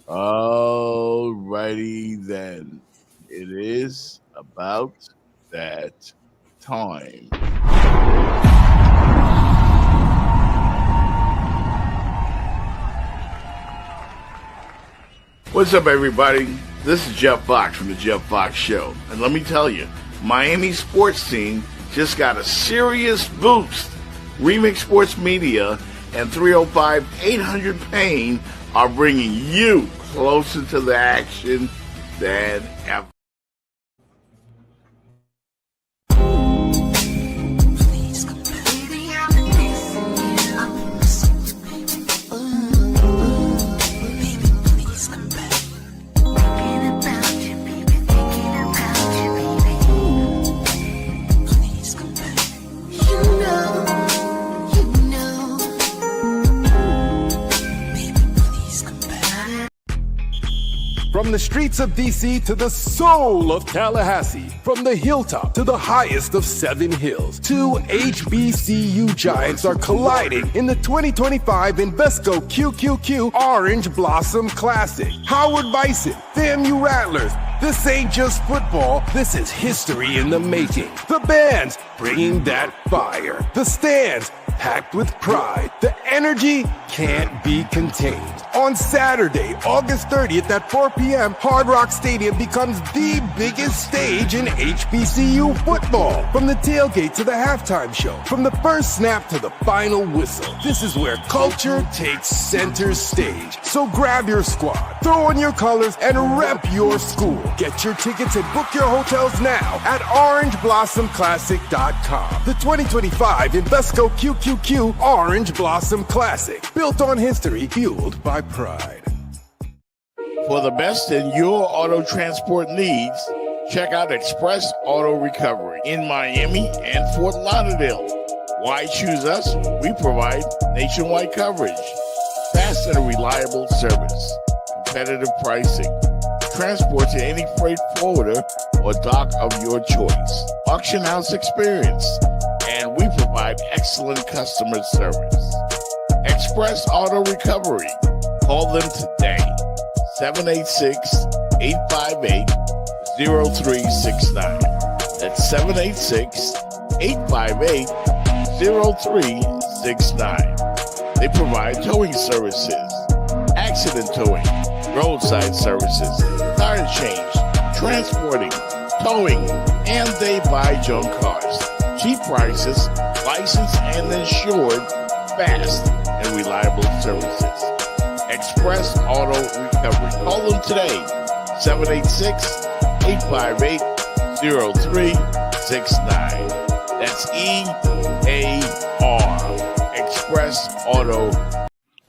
Alrighty then. It is about that time. What's up, everybody? This is Jeff Fox from The Jeff Fox Show. And let me tell you, Miami sports team just got a serious boost. Remix Sports Media and 305-800 Pain are bringing you closer to the action than ever. From the streets of DC to the soul of Tallahassee, from the hilltop to the highest of 7 hills, 2 HBCU giants are colliding in the 2025 Invesco QQQ Orange Blossom Classic. Howard Bison, the MU Rattlers. This ain't just football, this is history in the making. The bands bringing that fire. The stands packed with pride. The energy can't be contained. On Saturday, August 30th at 4 p.m., Hard Rock Stadium becomes the biggest stage in HBCU football. From the tailgate to the halftime show, from the first snap to the final whistle, this is where culture takes center stage. So grab your squad, throw on your colors, and rep your school. Get your tickets and book your hotels now at orangeblossomclassic.com. The 2025 Invesco QQQ Orange Blossom Classic, built on history, fueled by pride. For the best in your auto transport needs, check out Express Auto Recovery in Miami and Fort Lauderdale. Why choose us? We provide nationwide coverage, fast and reliable service, competitive pricing, transport to any freight forwarder or dock of your choice, auction house experience, and we provide excellent customer service. Express Auto Recovery. Call them today, 786-858-0369. That's 786-858-0369. They provide towing services, accident towing, roadside services, tire change, transporting, towing, and they buy junk cars. Cheap prices, licensed and insured, fast and reliable services. Express Auto Recovery. Call them today, 786-858-0369. That's EAR, Express Auto.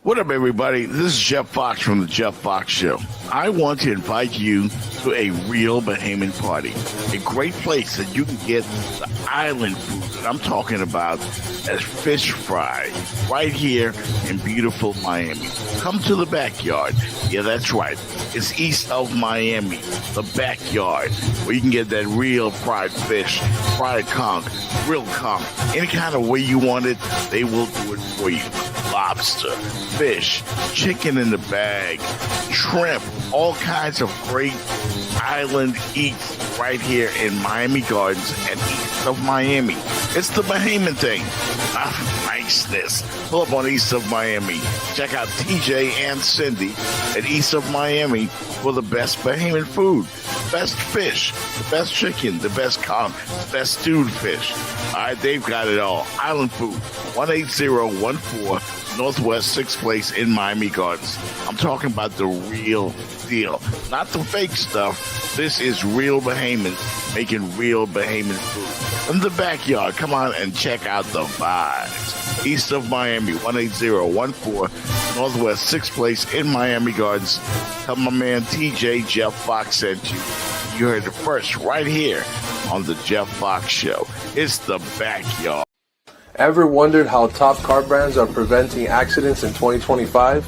What up, everybody? This is Jeff Fox from The Jeff Fox Show. I want to invite you to a real Bahamian party, a great place that you can get the island food that I'm talking about as fish fry right here in beautiful Miami. Come to the backyard. Yeah, that's right. It's east of Miami, the backyard, where you can get that real fried fish, fried conch, grilled conch, any kind of way you want it, they will do it for you. Lobster, fish, chicken in the bag, shrimp, all kinds of great island eats right here in Miami Gardens and east of Miami. It's the Bahamian thing. Niceness. Pull up on East of Miami. Check out TJ and Cindy at East of Miami for the best Bahamian food. Best fish, the best chicken, the best conch, the best stewed fish. All right, they've got it all. Island food, 18014 Northwest 6th Place in Miami Gardens. I'm talking about the real deal, not the fake stuff. This is real Bahamians making real Bahamian food. In the backyard, come on and check out the vibes. East of Miami, 18014 Northwest 6th Place in Miami Gardens. Tell my man TJ Jeff Fox sent you. You heard it first right here on the Jeff Fox Show. It's the backyard. Ever wondered how top car brands are preventing accidents in 2025?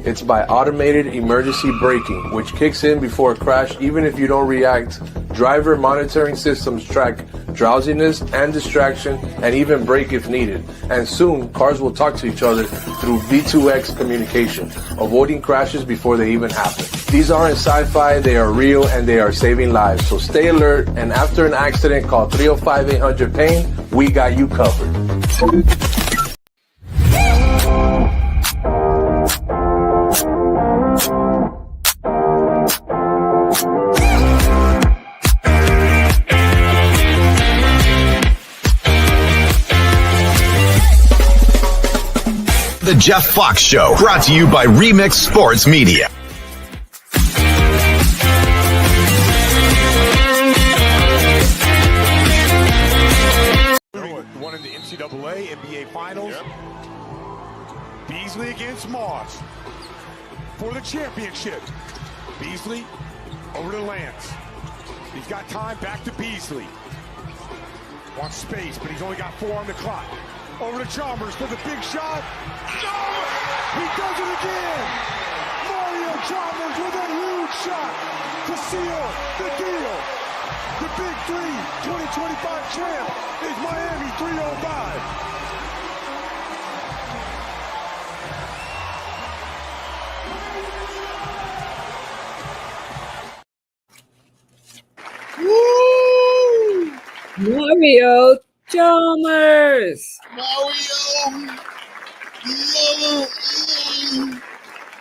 It's by automated emergency braking, which kicks in before a crash even if you don't react Driver monitoring systems track drowsiness and distraction and even brake if needed. And soon, cars will talk to each other through V2X communication, avoiding crashes before they even happen. These aren't sci-fi, they are real and they are saving lives. So stay alert, and after an accident, call 305-800-PAIN. We got you covered. The Jeff Fox Show, brought to you by Remix Sports Media. One in the NCAA, NBA Finals. Yep. Beasley against Moss for the championship. Beasley over to Lance. He's got time, back to Beasley. Wants space, but he's only got 4 on the clock. Over to Chalmers for the big shot. No! He does it again! Mario Chalmers with a huge shot to seal the deal. The Big Three 2025 champ is Miami 305. Woo! Mario Chalmers. Mario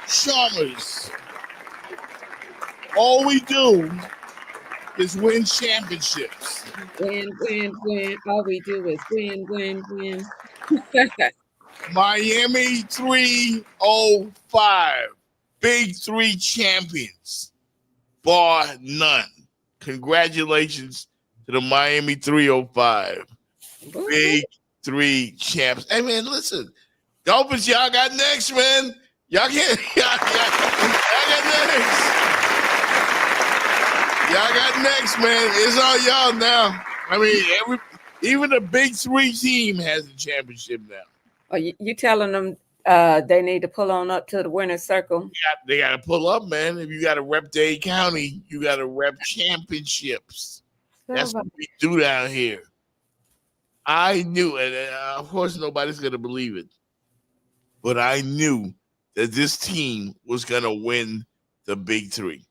Chalmers. All we do is win championships. Win, win, win. All we do is win, win, win. Miami 305. Big Three champions. Bar none. Congratulations to the Miami 305. Big Three champs. Hey, man, listen. Dolphins, y'all got next, man. Y'all got next. Y'all got next, man. It's all y'all now. I mean, even the Big Three team has a championship now. Oh, you telling them they need to pull on up to the winner's circle? They got to pull up, man. If you got to rep Dade County, you got to rep championships. That's what we do down here. I knew, and of course nobody's going to believe it, but I knew that this team was going to win the Big Three.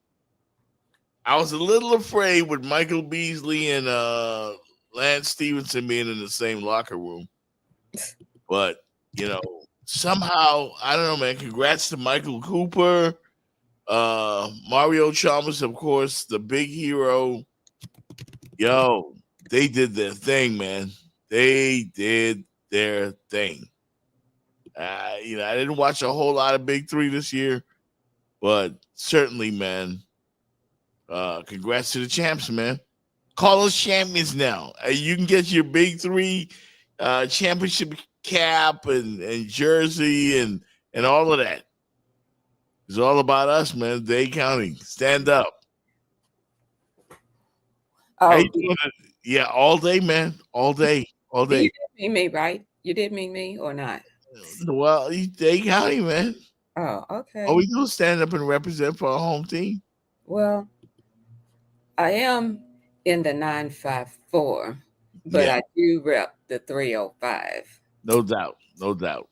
I was a little afraid with Michael Beasley and Lance Stevenson being in the same locker room. But, you know, somehow, I don't know, man, congrats to Michael Cooper, Mario Chalmers, of course, the big hero. Yo, they did their thing, man. They did their thing. I didn't watch a whole lot of Big Three this year, but certainly, man, congrats to the champs, man. Call us champions now. You can get your Big Three championship cap and jersey and all of that. It's all about us, man. Dade County, stand up. Oh, How you doing? Yeah, all day, man. All day. All day. You did mean me, right? You did mean me or not? Well, Dade County, man. Oh, okay. All we do is stand up and represent for our home team. Well, I am in the 954, but Yeah. I do rep the 305. No doubt. No doubt.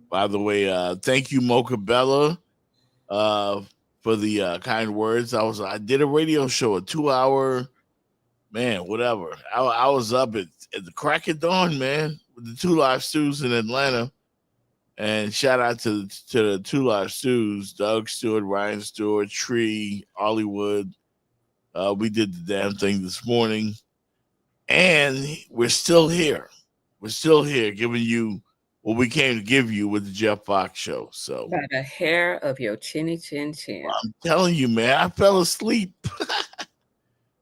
By the way, thank you, Mocha Bella, for the kind words. I did a radio show, a 2-hour, man, whatever. I was up at the crack of dawn, man, with the 2 Live Stews in Atlanta. And shout out to the 2 Live Stews, Doug Stewart, Ryan Stewart, Tree, Hollywood. We did the damn thing this morning. And we're still here. We're still here giving you what we came to give you with the Jeff Fox Show. So By the hair of your chinny chin chin. I'm telling you, man, I fell asleep.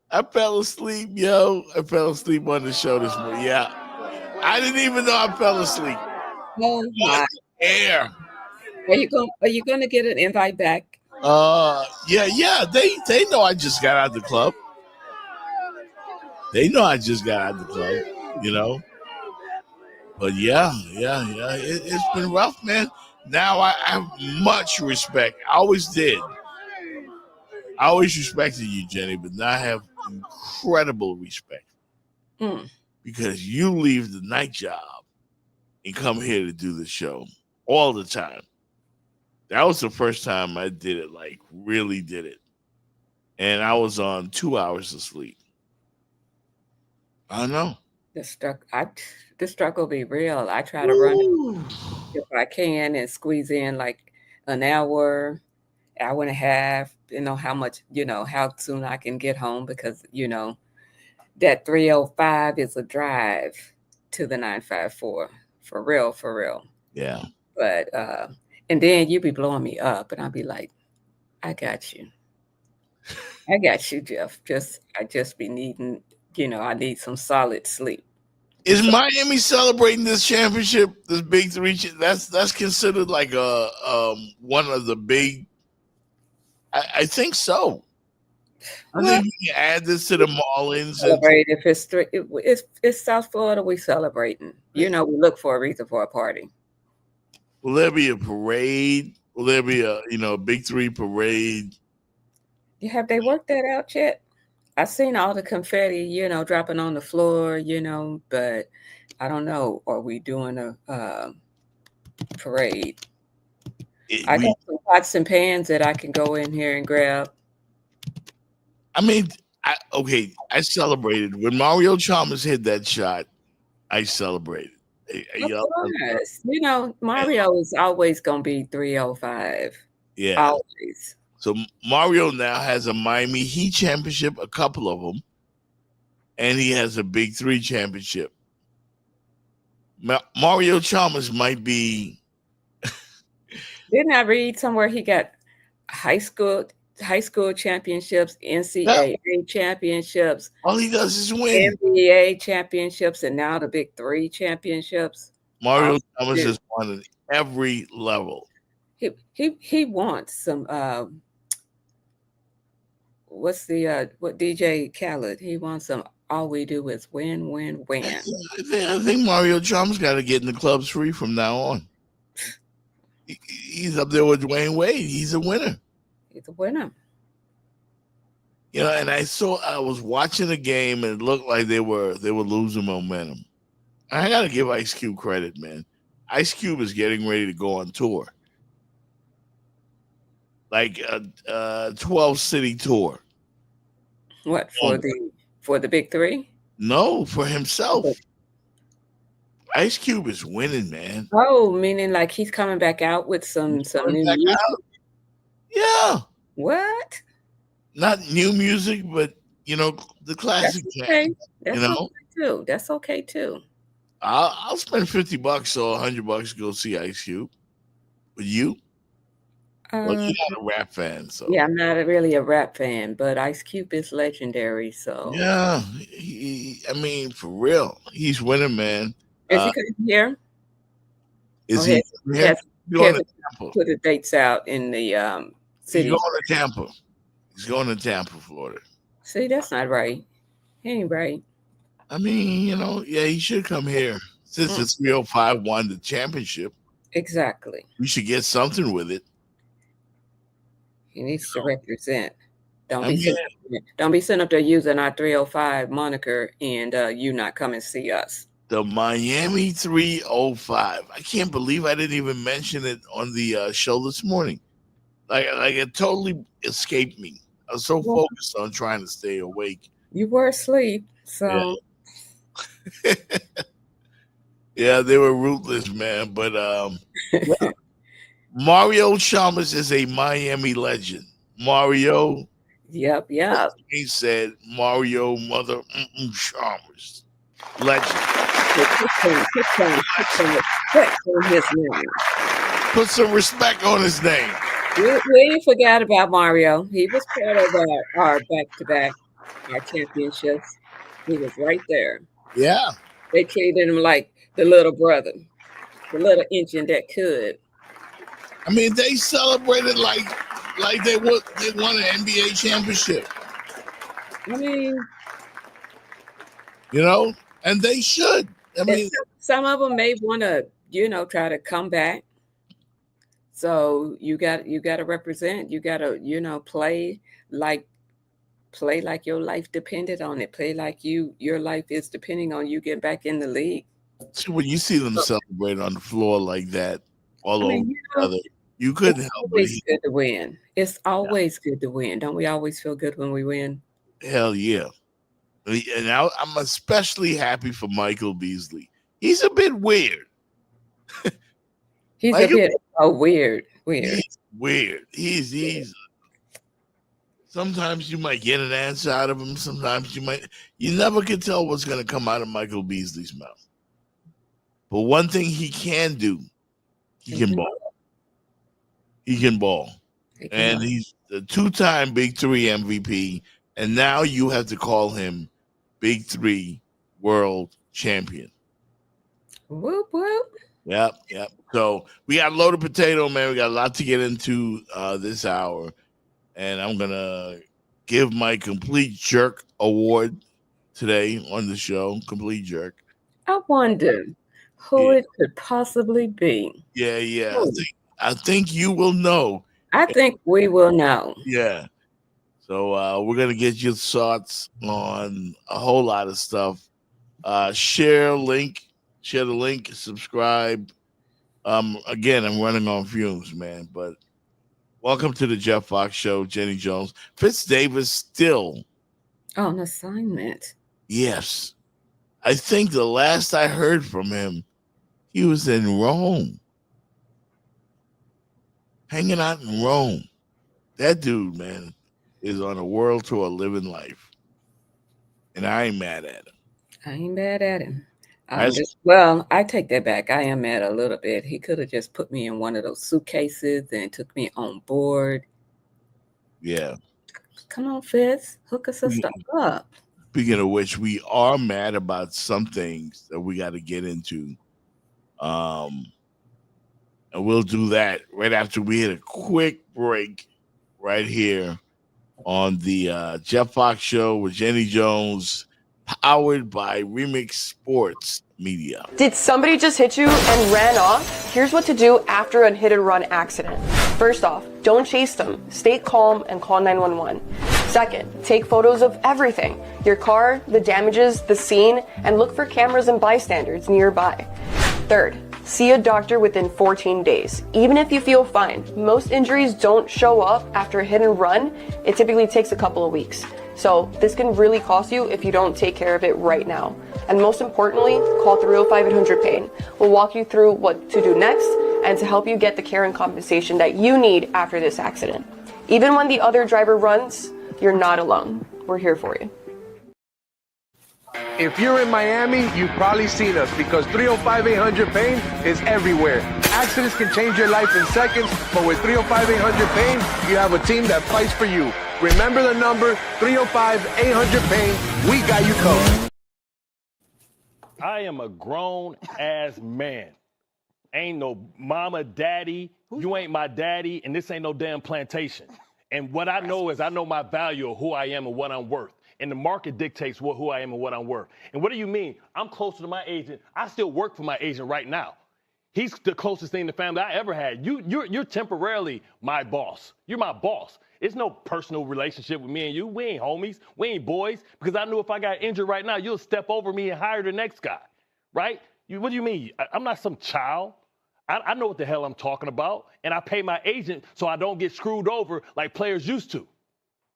I fell asleep, yo. I fell asleep on the show this morning. Yeah. I didn't even know I fell asleep. Oh my! Air. Are you gonna get an invite back? Yeah. They know I just got out of the club. They know I just got out of the club, you know. But yeah. It's been rough, man. Now I have much respect. I always did. I always respected you, Jenny, but now I have incredible respect because you leave the night job and come here to do the show all the time. That was the first time I did it, like really did it. And I was on 2 hours of sleep. I know. The struggle be real. I try to run it if I can and squeeze in like an hour and a half, how soon I can get home because, that 305 is a drive to the 954. For real. Yeah. But, and then you be blowing me up and I'll be like, I got you. I got you, Jeff. I just be needing, I need some solid sleep. Is Miami celebrating this championship, this Big Three? That's considered like one of the big. I think so. I think we can add this to the Marlins. Celebrate if it's three. It's South Florida. We celebrating. We look for a reason for a party. Will there be a parade? Will there be a Big Three parade? Have they worked that out yet? I've seen all the confetti, dropping on the floor, but I don't know. Are we doing a parade? I got some pots and pans that I can go in here and grab. I mean, I celebrated. When Mario Chalmers hit that shot, I celebrated. Of course. Mario is always going to be 305. Yeah. Always. So Mario now has a Miami Heat championship, a couple of them, and he has a Big Three championship. Mario Chalmers might be. Didn't I read somewhere he got high school championships, NCAA championships? All he does is win. NBA championships, and now the Big Three championships. Mario Chalmers has won at every level. He wants some. What DJ Khaled? He wants some. All we do is win, win, win. I think Mario Chalmers got to get in the clubs free from now on. He's up there with Dwayne Wade. He's a winner. He's a winner. And I was watching the game and it looked like they were losing momentum. I got to give Ice Cube credit, man. Ice Cube is getting ready to go on tour. Like a 12-city tour. What, for the Big Three? No, for himself. Ice Cube is winning, man. Oh, meaning like he's coming back out with some new music? Yeah. What? Not new music, but the classic. That's okay. That's okay too. That's okay too. I'll spend $50 or $100 to go see Ice Cube. But you? Well, you're not a rap fan, so yeah, I'm not really a rap fan, but Ice Cube is legendary. So yeah, for real, he's winning, man. Is he coming here? Is he? Yes. Put the dates out in the city. He's going to Tampa. He's going to Tampa, Florida. See, that's not right. He ain't right. He should come here since the 305 won the championship. Exactly. We should get something with it. He needs to represent. Don't be sitting up there using our 305 moniker and you not come and see us. The Miami 305. I can't believe I didn't even mention it on the show this morning. Like it totally escaped me. I was so focused on trying to stay awake. You were asleep, so. Yeah, yeah, they were ruthless, man. But Mario Chalmers is a Miami legend. Mario. Yep. He said Mario Mother Chalmers. Legend. Put some respect on his name. We forgot about Mario. He was part of our back-to-back, our championships. He was right there. Yeah. They treated him like the little brother, the little engine that could. They celebrated like they won an NBA championship. And they should. Some of them may want to, try to come back. So you got to represent. You got to, play like play like your life depended on it. Play like your life is depending on you getting back in the league. So when you see them celebrate on the floor like that, all I over mean, each other, you couldn't it's help but always good to win. It's always good to win. Don't we always feel good when we win? hell yeah. And now I'm especially happy for Michael Beasley. He's a bit weird. He's Michael- a bit weird. He's weird. He's sometimes you might get an answer out of him. Sometimes you never can tell what's going to come out of Michael Beasley's mouth. But one thing he can do, he can ball. He can ball. And he's the 2-time Big 3 MVP. And now you have to call him Big 3 World Champion. Whoop, whoop. Yep. So we got loaded potato, man. We got a lot to get into this hour. And I'm going to give my Complete Jerk award today on the show. Complete Jerk. I wonder who it could possibly be. Yeah. I think you will know. I think we will know. Yeah. So we're going to get your thoughts on a whole lot of stuff. Share the link, subscribe. Again, I'm running on fumes, man. But welcome to the Jeff Fox Show, Jenny Jones. Fitz Davis still on assignment. Yes. I think the last I heard from him, he was in Rome. Hanging out in Rome. That dude, man, is on a world tour living life. And I ain't mad at him. I ain't mad at him. I take that back. I am mad a little bit. He could have just put me in one of those suitcases and took me on board. Yeah. Come on, Fitz. Hook us stuff up. Speaking of which, we are mad about some things that we got to get into. And we'll do that right after we hit a quick break right here on the Jeff Fox Show with Jenny Jones, powered by Remix Sports Media. Did somebody just hit you and ran off? Here's what to do after a hit and run accident. First off, don't chase them. Stay calm and call 911. Second, take photos of everything. Your car, the damages, the scene, and look for cameras and bystanders nearby. Third, see a doctor within 14 days. Even if you feel fine, most injuries don't show up after a hit and run. It typically takes a couple of weeks. So this can really cost you if you don't take care of it right now. And most importantly, call 305-800-PAIN. We'll walk you through what to do next and to help you get the care and compensation that you need after this accident. Even when the other driver runs, you're not alone. We're here for you. If you're in Miami, you've probably seen us because 305-800-PAIN is everywhere. Accidents can change your life in seconds, but with 305-800-PAIN, you have a team that fights for you. Remember the number, 305-800-PAIN. We got you covered. I am a grown-ass man. Ain't no mama, daddy. You ain't my daddy, and this ain't no damn plantation. And what I know is I know my value of who I am and what I'm worth. And the market dictates who I am and what I'm worth. And what do you mean? I'm closer to my agent. I still work for my agent right now. He's the closest thing to family I ever had. You're temporarily my boss. You're my boss. It's no personal relationship with me and you. We ain't homies. We ain't boys. Because I knew if I got injured right now, you'll step over me and hire the next guy, right? What do you mean? I'm not some child. I know what the hell I'm talking about. And I pay my agent so I don't get screwed over like players used to,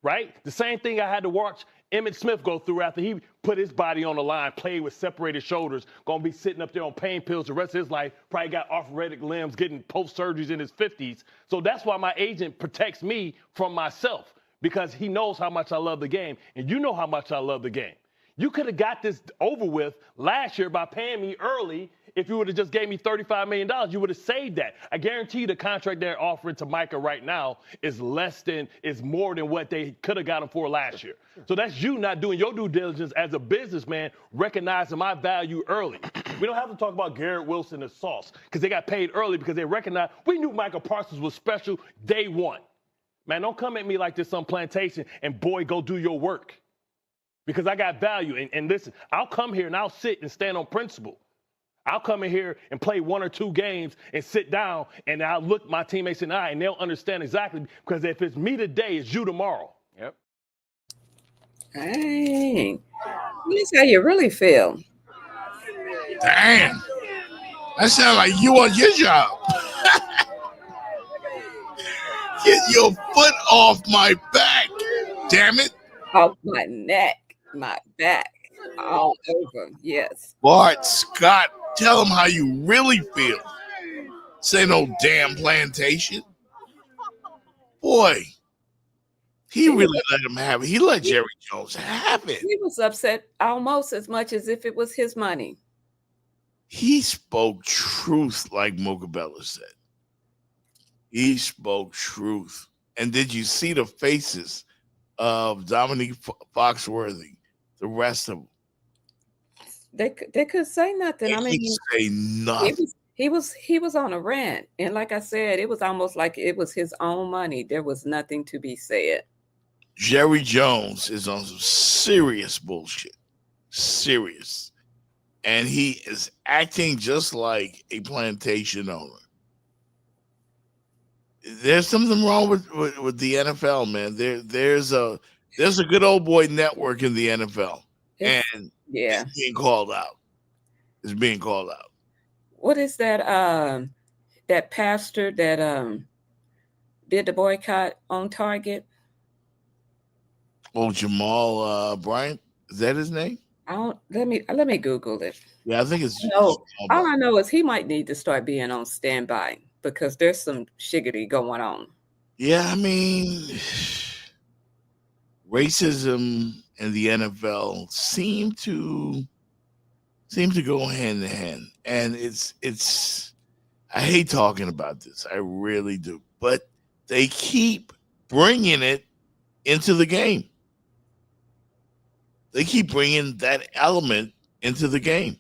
right? The same thing I had to watch Emmitt Smith go through after he put his body on the line, played with separated shoulders, gonna be sitting up there on pain pills the rest of his life, probably got arthritic limbs, getting post-surgeries in his 50s. So that's why my agent protects me from myself, because he knows how much I love the game, and you know how much I love the game. You could have got this over with last year by paying me early. If you would have just gave me $35 million, you would have saved that. I guarantee you the contract they're offering to Micah right now is more than what they could have got him for last year. So that's you not doing your due diligence as a businessman, recognizing my value early. We don't have to talk about Garrett Wilson and Sauce because they got paid early because they recognized we knew Micah Parsons was special day one. Man, don't come at me like this on plantation and, boy, go do your work. Because I got value. And listen, I'll come here and I'll sit and stand on principle. I'll come in here and play 1 or 2 games and sit down, and I'll look my teammates in the eye, and they'll understand exactly, because if it's me today, it's you tomorrow. Yep. Dang. That's how you really feel. Damn. That sounds like you on your job. Get your foot off my back. Damn it. Off my neck, my back, all over. Yes. Bart Scott, tell him how you really feel. Say no damn plantation. Boy, he really let him have it. He let Jerry Jones have it. He was upset almost as much as if it was his money. He spoke truth, like Mocha Bella said. He spoke truth. And did you see the faces of Dominique Foxworthy, the rest of them? They could say nothing. They I mean, could say nothing. he was on a rant, and like I said, it was almost like it was his own money. There was nothing to be said. Jerry Jones is on some serious bullshit. Serious. And he is acting just like a plantation owner. There's something wrong with the NFL, man. There's a good old boy network in the NFL. And it's being called out. It's being called out. What is that that pastor that did the boycott on Target? Oh, Jamal Bryant, is that his name? Let me Google it. Yeah, I think it's all I know is he might need to start being on standby because there's some shiggity going on. Yeah, I mean, racism and the NFL seem to go hand in hand, and it's. I hate talking about this, I really do, but they keep bringing it into the game. They keep bringing that element into the game.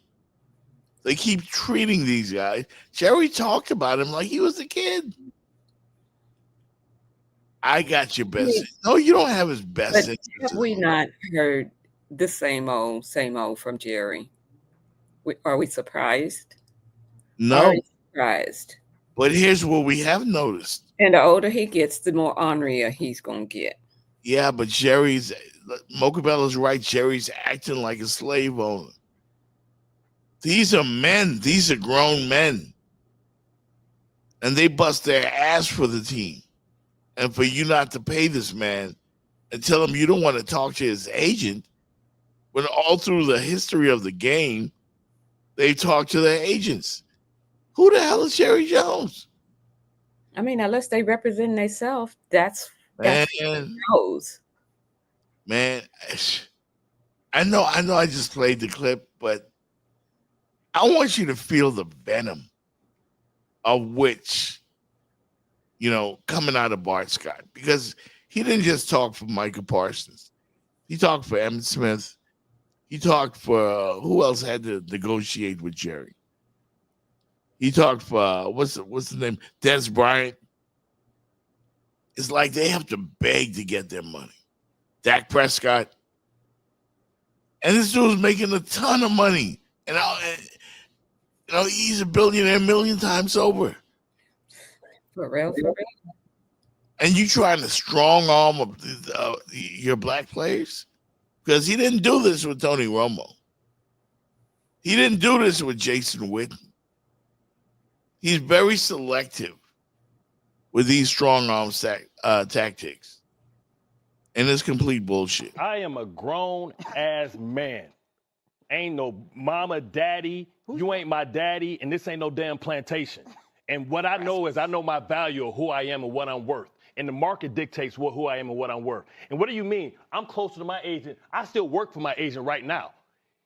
They keep treating these guys. Jerry talked about him like he was a kid. I got your best. No, you don't have his best interest. Have we not heard the same old from Jerry? Are we surprised? No. Are we surprised? But here's what we have noticed. And the older he gets, the more ornerier he's going to get. Yeah, but Mocha Bella's right. Jerry's acting like a slave owner. These are men. These are grown men. And they bust their ass for the team. And for you not to pay this man and tell him you don't want to talk to his agent, when all through the history of the game, they talk to their agents. Who the hell is Jerry Jones? I mean, unless they represent themselves, that's Man, knows. Man, I know I just played the clip, but I want you to feel the venom of which, coming out of Bart Scott, because he didn't just talk for Micah Parsons. He talked for Emmitt Smith. He talked for who else had to negotiate with Jerry? He talked for what's the name? Des Bryant. It's like they have to beg to get their money. Dak Prescott. And this dude's making a ton of money. And he's a billionaire a million times over. For real. And you trying to strong arm your black players? Because he didn't do this with Tony Romo. He didn't do this with Jason Witten. He's very selective with these strong arm tactics. And it's complete bullshit. I am a grown-ass man. Ain't no mama, daddy. You ain't my daddy, and this ain't no damn plantation. And what I know is I know my value of who I am and what I'm worth. And the market dictates who I am and what I'm worth. And what do you mean? I'm closer to my agent. I still work for my agent right now.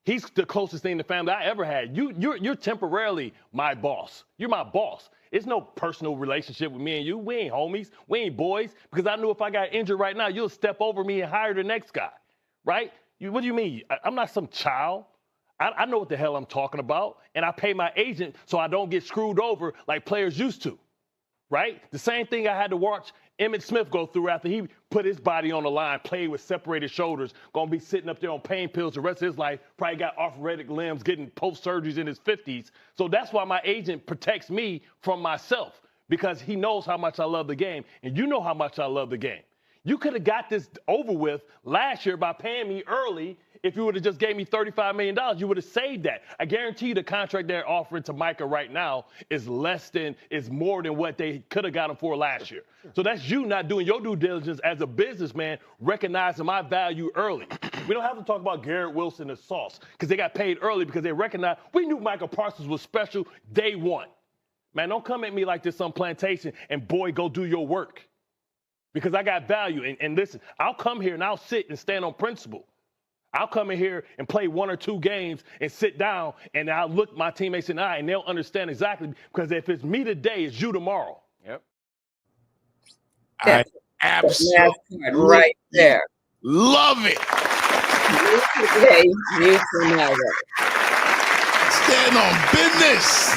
He's the closest thing to family I ever had. You're temporarily my boss. You're my boss. It's no personal relationship with me and you. We ain't homies. We ain't boys. Because I knew if I got injured right now, you'll step over me and hire the next guy, right? What do you mean? I'm not some child. I know what the hell I'm talking about. And I pay my agent so I don't get screwed over like players used to, right? The same thing I had to watch Emmitt Smith go through after he put his body on the line, played with separated shoulders, gonna be sitting up there on pain pills the rest of his life, probably got arthritic limbs, getting post-surgeries in his 50s. So that's why my agent protects me from myself, because he knows how much I love the game, and you know how much I love the game. You could have got this over with last year by paying me early. If you would have just gave me $35 million, you would have saved that. I guarantee you the contract they're offering to Micah right now is more than what they could have got him for last year. So that's you not doing your due diligence as a businessman, recognizing my value early. We don't have to talk about Garrett Wilson and Sauce because they got paid early because they recognized we knew Michael Parsons was special day one. Man, don't come at me like this on plantation and, boy, go do your work because I got value. And listen, I'll come here and I'll sit and stand on principle. I'll come in here and play 1 or 2 games and sit down, and I'll look my teammates in the eye, and they'll understand exactly, because if it's me today, it's you tomorrow. Yep. That's I absolutely right there. love it. You today, you tomorrow. Stand on business.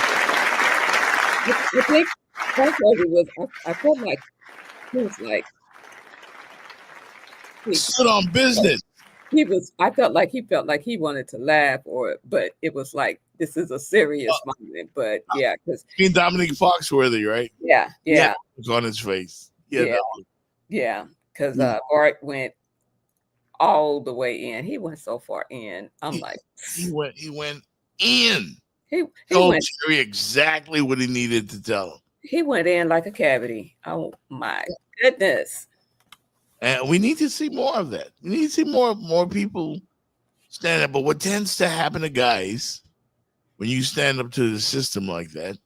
I think that's what it was. I felt like he was like Sit on business. I felt like he wanted to laugh, but it was like this is a serious moment. But yeah, because Being Dominic Foxworthy, right? yeah, It's on his face. because Art went all the way in. He went so far in. I'm like, He went in. he Told went Jerry exactly what he needed to tell him. he went in like a cavity. Oh my goodness. And we need to see more of that. We need to see more people stand up. But what tends to happen to guys when you stand up to the system like that?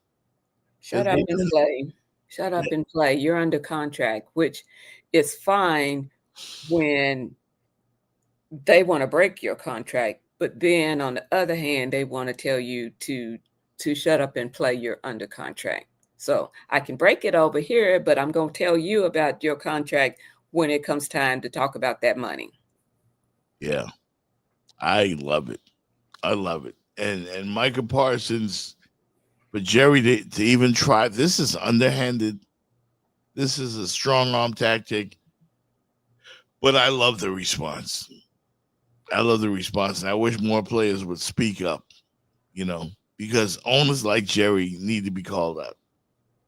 Shut up and play. Shut up and play. You're under contract, which is fine when they want to break your contract. But then on the other hand, they want to tell you to shut up and play. You're under contract. So I can break it over here, but I'm going to tell you about your contract when it comes time to talk about that money. Yeah. I love it. I love it. And Micah Parsons, for Jerry to even try, this is underhanded. This is a strong arm tactic. But I love the response. I love the response. And I wish more players would speak up, because owners like Jerry need to be called out.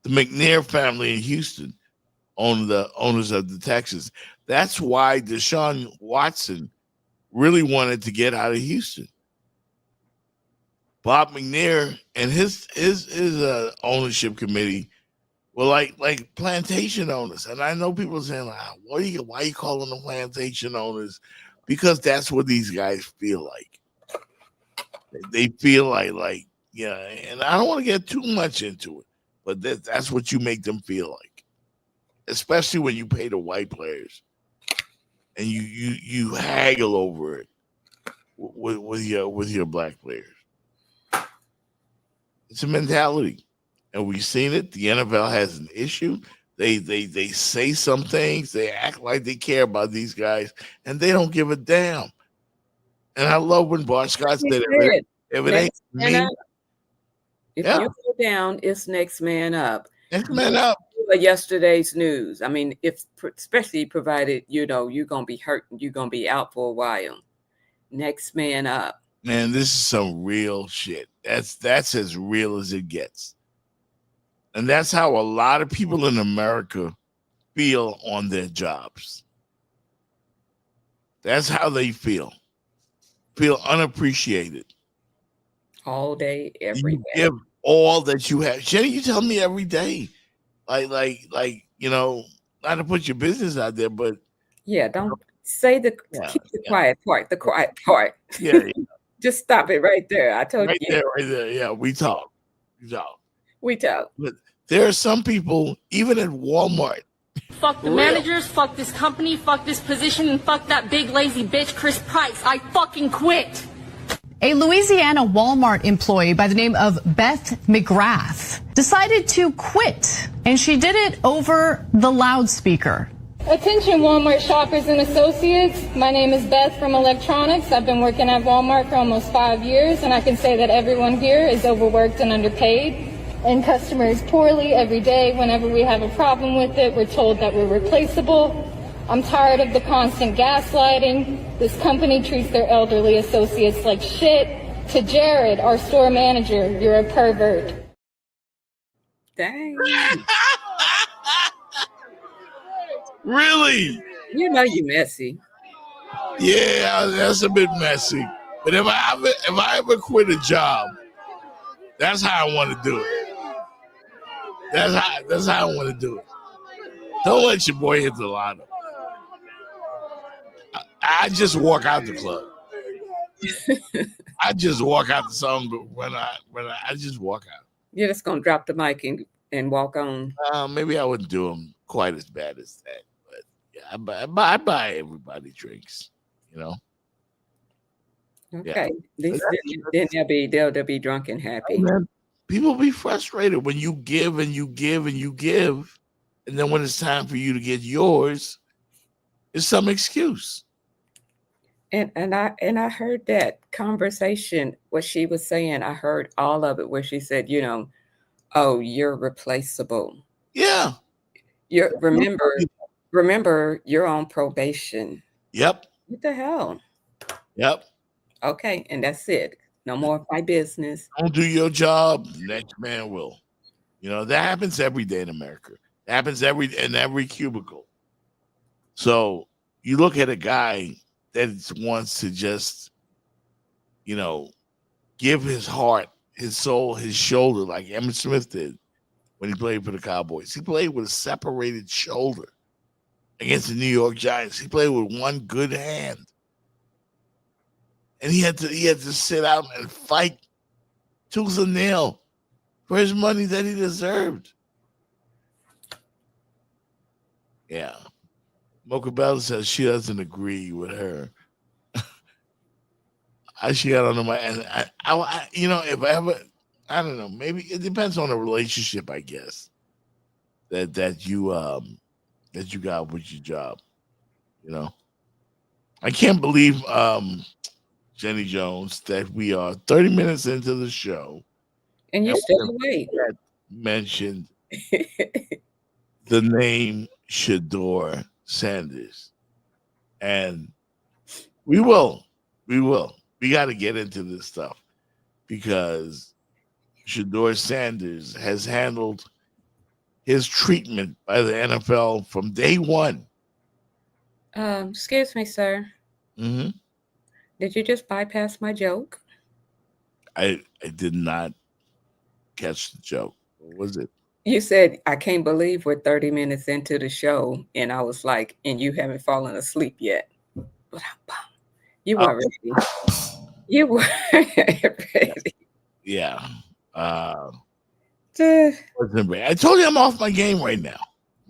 The McNair family in Houston own the owners of the Texans. That's why Deshaun Watson really wanted to get out of Houston. Bob McNair and his ownership committee were like plantation owners. And I know people saying, why are you calling them plantation owners? Because that's what these guys feel like. They feel like, and I don't want to get too much into it, but that's what you make them feel like, especially when you pay the white players and you haggle over it with your black players. It's a mentality, and we've seen it. The NFL has an issue. They say some things. They act like they care about these guys, and they don't give a damn. And I love when Bart Scott said, "If it ain't me, if you go down, it's next man up." Next man up. Yesterday's news. I mean, especially provided you're gonna be hurt and you're gonna be out for a while. Next man up. Man, this is some real shit. That's as real as it gets. And that's how a lot of people in America feel on their jobs. That's how they feel unappreciated. All day, every day. You give all that you have. Jenny, you tell me every day. Like, not to put your business out there, but yeah, don't say keep the quiet part. The quiet part. Yeah. Just stop it right there. I told you. Right there. Yeah, we talk. But there are some people, even at Walmart. Fuck the managers, fuck this company, fuck this position, and fuck that big lazy bitch, Chris Price. I fucking quit. A Louisiana Walmart employee by the name of Beth McGrath decided to quit, and she did it over the loudspeaker. Attention Walmart shoppers and associates. My name is Beth from Electronics. I've been working at Walmart for almost 5 years, and I can say that everyone here is overworked and underpaid. And customers poorly every day. Whenever we have a problem with it, we're told that we're replaceable. I'm tired of the constant gaslighting. This company treats their elderly associates like shit. To Jared, our store manager, you're a pervert. Dang. Really? You know you messy. Yeah, that's a bit messy. But if I ever quit a job, that's how I want to do it. That's how I want to do it. Don't let your boy hit the lotto. I just walk out the club. I just walk out the song, but when I just walk out. You're just gonna drop the mic and walk on. Maybe I wouldn't do them quite as bad as that, but yeah, I buy everybody drinks, you know. Okay, then they'll be drunk and happy. People be frustrated when you give and you give and you give, and then when it's time for you to get yours, it's some excuse. And I heard that conversation, what she was saying. I heard all of it where she said, you know, oh, you're replaceable. Yeah. Remember, you're on probation. Yep. What the hell? Yep. Okay, and that's it. No more of my business. Don't do your job, the next man will. You know, that happens every day in America. It happens in every cubicle. So you look at a guy that wants to just, you know, give his heart, his soul, his shoulder, like Emmitt Smith did when he played for the Cowboys. He played with a separated shoulder against the New York Giants. He played with one good hand. And he had to sit out and fight tooth and nail for his money that he deserved. Yeah. Mocha Bell says she doesn't agree with her. She got on my, and I, you know, if I ever, I don't know, maybe it depends on the relationship, I guess, that you got with your job. You know, I can't believe, Jenny Jones, that we are 30 minutes into the show, and you're still awake. Mentioned the name Shedeur Sanders, and we got to get into this stuff because Shedeur Sanders has handled his treatment by the NFL from day one. Excuse me, sir. Mm-hmm. Did you just bypass my joke? I did not catch the joke. What was it? You said, I can't believe we're 30 minutes into the show. And I was like, and you haven't fallen asleep yet. You weren't ready. You weren't ready. Yeah. I told you I'm off my game right now.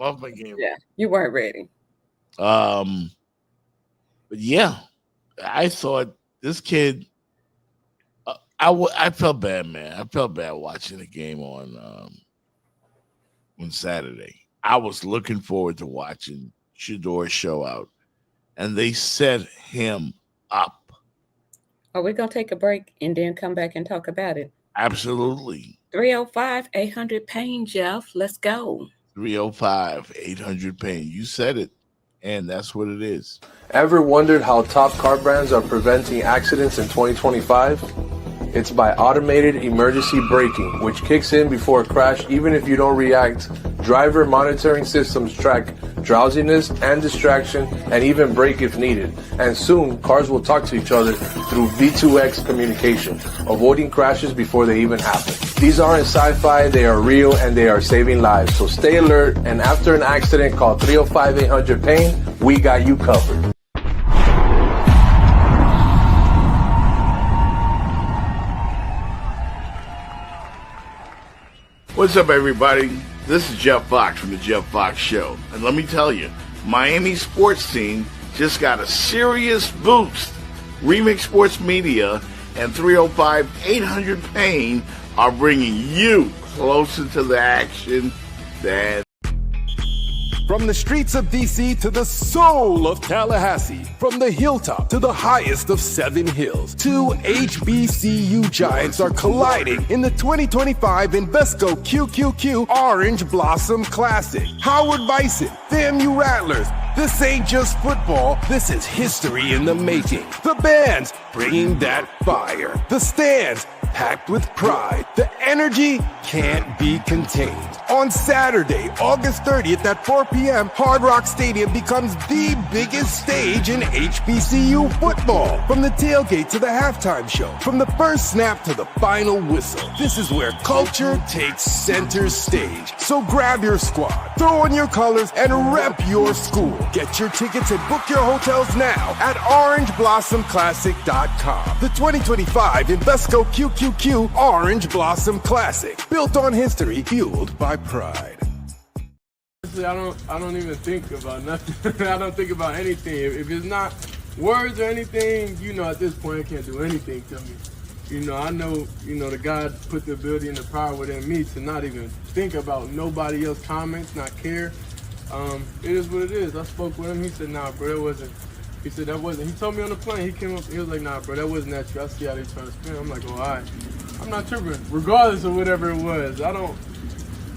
I'm off my game. Yeah, you weren't ready. But yeah, I thought this kid, I felt bad, man. I felt bad watching the game on Saturday. I was looking forward to watching Shedeur show out, and they set him up. Are we going to take a break and then come back and talk about it? Absolutely. 305-800-PAIN, Jeff. Let's go. 305-800-PAIN. You said it, and that's what it is. Ever wondered how top car brands are preventing accidents in 2025? It's by automated emergency braking, which kicks in before a crash even if you don't react. Driver monitoring systems track drowsiness and distraction and even brake if needed. And soon, cars will talk to each other through V2X communication, avoiding crashes before they even happen. These aren't sci-fi, they are real and they are saving lives. So stay alert, and after an accident, call 305-800-PAIN. We got you covered. What's up, everybody? This is Jeff Fox from the Jeff Fox Show. And let me tell you, Miami sports team just got a serious boost. Remix Sports Media and 305-800-PAIN are bringing you closer to the action than... From the streets of DC to the soul of Tallahassee, from the hilltop to the highest of 7 hills, 2 HBCU giants are colliding in the 2025 Invesco QQQ Orange Blossom Classic. Howard Bison, FAMU Rattlers. This ain't just football, this is history in the making. The bands bringing that fire. The stands packed with pride. The energy can't be contained. On Saturday, August 30th at 4 p.m., Hard Rock Stadium becomes the biggest stage in HBCU football. From the tailgate to the halftime show, from the first snap to the final whistle, this is where culture takes center stage. So grab your squad, throw on your colors, and rep your school. Get your tickets and book your hotels now at OrangeBlossomClassic.com. The 2025 Invesco QQQ Orange Blossom Classic, built on history, fueled by pride. Honestly, I don't even think about nothing. I don't think about anything. If it's not words or anything, at this point, it can't do anything to me. I know, the God put the ability and the power within me to not even think about nobody else's comments, not care. It is what it is. I spoke with him. He said, nah, bro, that wasn't. He said, that wasn't. He told me on the plane. He came up. He was like, nah, bro, that wasn't that true. I see how they trying to spin. I'm like, oh, all right. I'm not tripping. Regardless of whatever it was,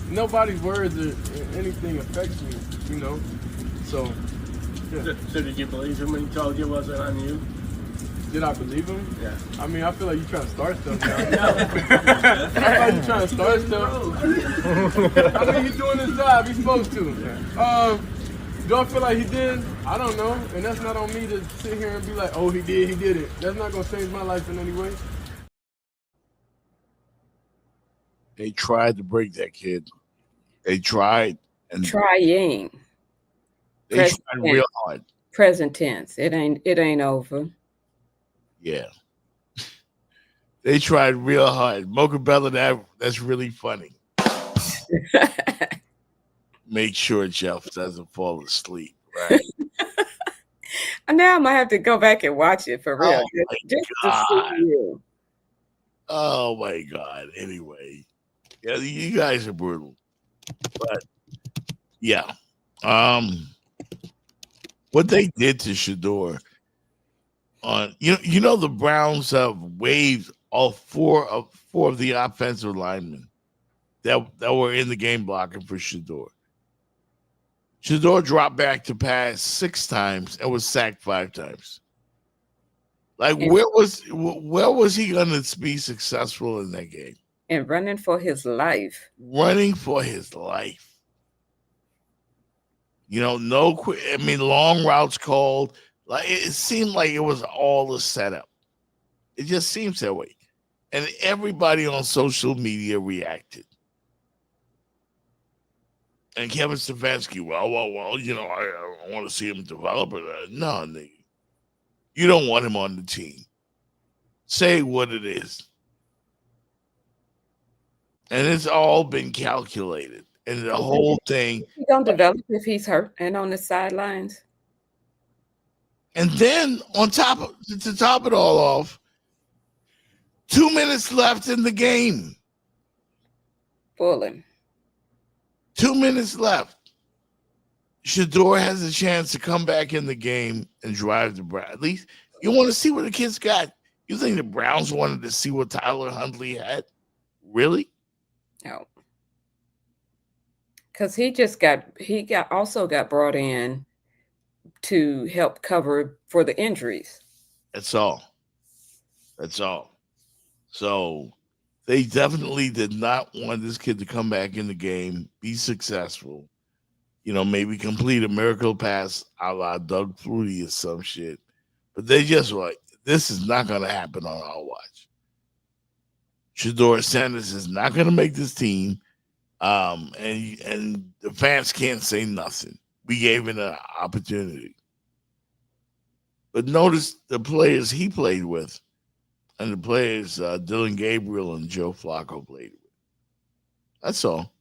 nobody's words or anything affects me, So, yeah. So did you believe him when he told you it wasn't on you? Did I believe him? Yeah. I mean, I feel like you're trying to start stuff now. I feel like you're trying to start stuff. I mean, he's doing his job. He's supposed to. Do I feel like he did? I don't know. And that's not on me to sit here and be like, oh, he did it. That's not going to change my life in any way. They tried to break that kid. They tried. And Trying. They tried real hard. Present tense. It ain't over. Yeah. They tried real hard. Mocha Bella, that's really funny. Make sure Jeff doesn't fall asleep, right? And now I might have to go back and watch it for real. Just to see you. Oh my God. Anyway. Yeah, you guys are brutal. But yeah. What they did to Shedeur on the Browns have waived all four of the offensive linemen that were in the game blocking for Shedeur. Shedeur dropped back to pass 6 times and was sacked 5 times. Like, where was he going to be successful in that game? And running for his life. Running for his life. Long routes called. Like, it seemed like it was all a setup. It just seems that way. And everybody on social media reacted. And Kevin Stefanski, I want to see him develop it. No, nigga. You don't want him on the team. Say what it is. And it's all been calculated. And the whole thing. He don't develop if he's hurt and on the sidelines. And then to top it all off, 2 minutes left in the game. Pulling. 2 minutes left. Shedeur has a chance to come back in the game and drive the Browns. At least you want to see what the kids got. You think the Browns wanted to see what Tyler Huntley had? Really? No. Because he also got brought in to help cover for the injuries. That's all. So they definitely did not want this kid to come back in the game, be successful, maybe complete a miracle pass a la Doug Flutie or some shit. But they just like, this is not going to happen on our watch. Shedeur Sanders is not going to make this team. And the fans can't say nothing. We gave it an opportunity. But notice the players he played with and the players Dylan Gabriel and Joe Flacco played with. That's all.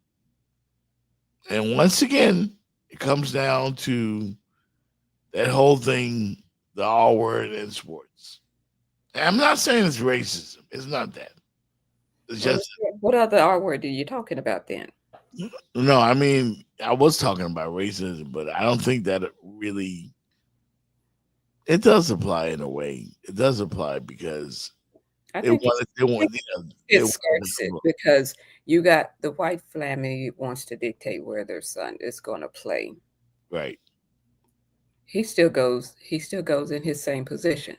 And once again, it comes down to that whole thing, the R word in sports. And I'm not saying it's racism. It's not that. It's just. What other R word are you talking about then? No, I mean, I was talking about racism, but I don't think that it really. It does apply in a way. It does apply because it skirts it because you got the white family wants to dictate where their son is going to play. Right. He still goes in his same position,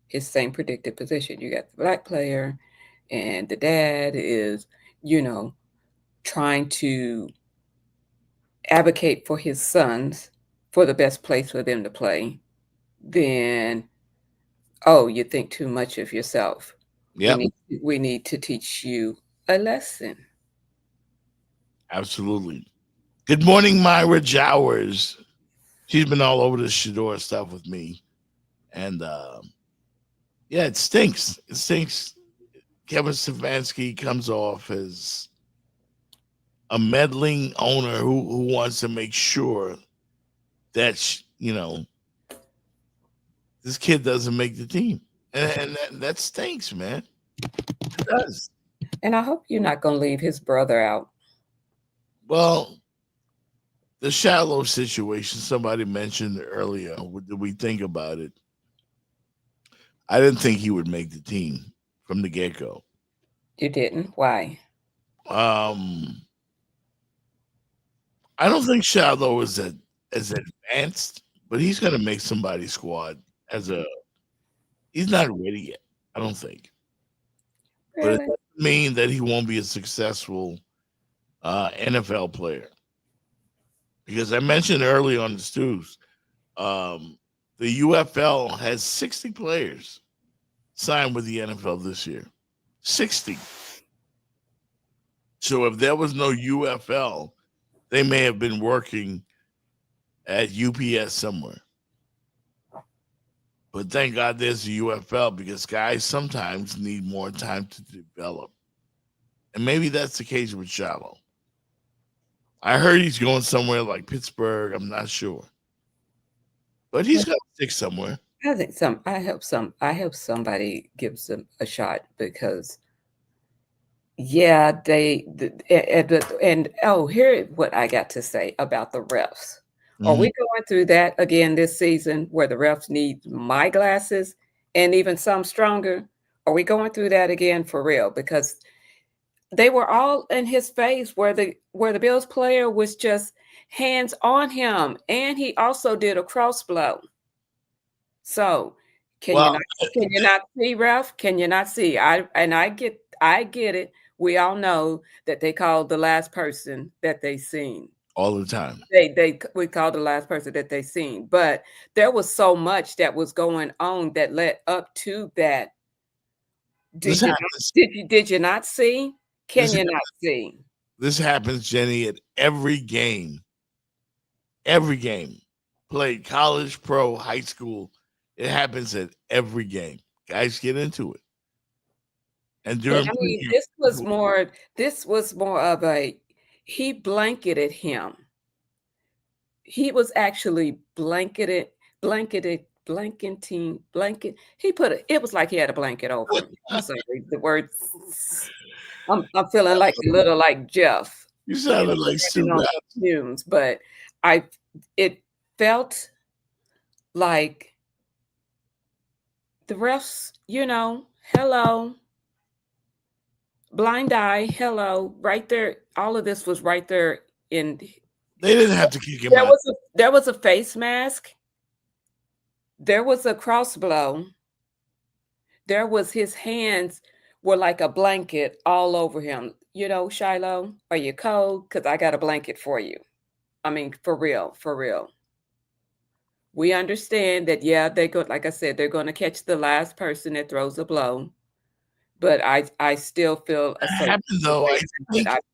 his same predicted position. You got the black player, and the dad is, trying to advocate for his sons for the best place for them to play, then, oh, you think too much of yourself. Yep. We need to teach you a lesson. Absolutely. Good morning, Myra Jowers. She's been all over the Shador stuff with me. And yeah, it stinks. It stinks. Kevin Stefanski comes off as a meddling owner who wants to make sure that, this kid doesn't make the team. And that stinks, man. It does. And I hope you're not going to leave his brother out. Well, the Shallow situation somebody mentioned earlier. What did we think about it? I didn't think he would make the team from the get-go. You didn't? Why? I don't think Shallow is as advanced, but he's going to make somebody's squad he's not ready yet, I don't think. Really? But it doesn't mean that he won't be a successful NFL player. Because I mentioned earlier on the Stews, the UFL has 60 players signed with the NFL this year. 60. So if there was no UFL, they may have been working at UPS somewhere. But thank God there's a UFL because guys sometimes need more time to develop. And maybe that's the case with Shallow. I heard he's going somewhere like Pittsburgh. I'm not sure. But he's got to stick somewhere. I think I hope somebody gives him a shot because here's what I got to say about the refs. Are we going through that again this season where the refs need my glasses and even some stronger? Are we going through that again for real? Because they were all in his face where the Bills player was just hands on him, and he also did a cross blow. So can you not see, ref? Can you not see? I get it. We all know that they called the last person that they seen. All the time. We called the last person that they seen. But there was so much that was going on that led up to that. Did you not see? Can you not see? This happens, Jenny, at every game. Every game. Played college, pro, high school. It happens at every game. Guys get into it. And during this was more of a he blanketed him. He was actually blanketing. It was like he had a blanket over him. I'm sorry, the word. I'm feeling like a little like Jeff. You sounded like super fumes, but it felt like the refs, hello. Blind eye, hello, right there. All of this was right there. They didn't have to kick him out. There was a face mask. There was a cross blow. There was his hands were like a blanket all over him. Shiloh, are you cold? Because I got a blanket for you. I mean, for real. We understand that, like I said, they're going to catch the last person that throws a blow. But I still feel I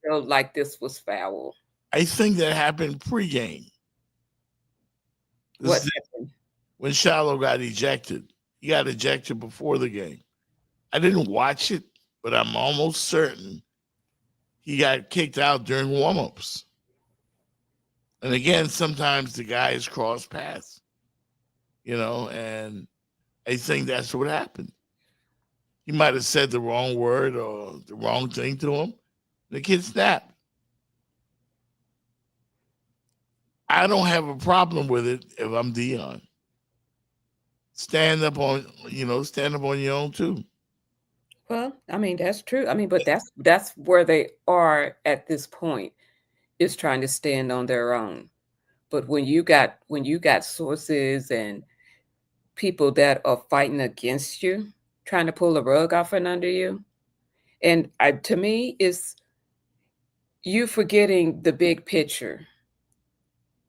feel like this was foul. I think that happened pregame. What happened? When Shallow got ejected. He got ejected before the game. I didn't watch it, but I'm almost certain he got kicked out during warmups. And again, sometimes the guys cross paths, and I think that's what happened. He might have said the wrong word or the wrong thing to him. The kid snapped. I don't have a problem with it if I'm Dion. Stand up on your own too. Well, I mean, that's true. I mean, but that's where they are at this point, is trying to stand on their own. But when you got sources and people that are fighting against you, trying to pull the rug off and under you, And to me, is you forgetting the big picture.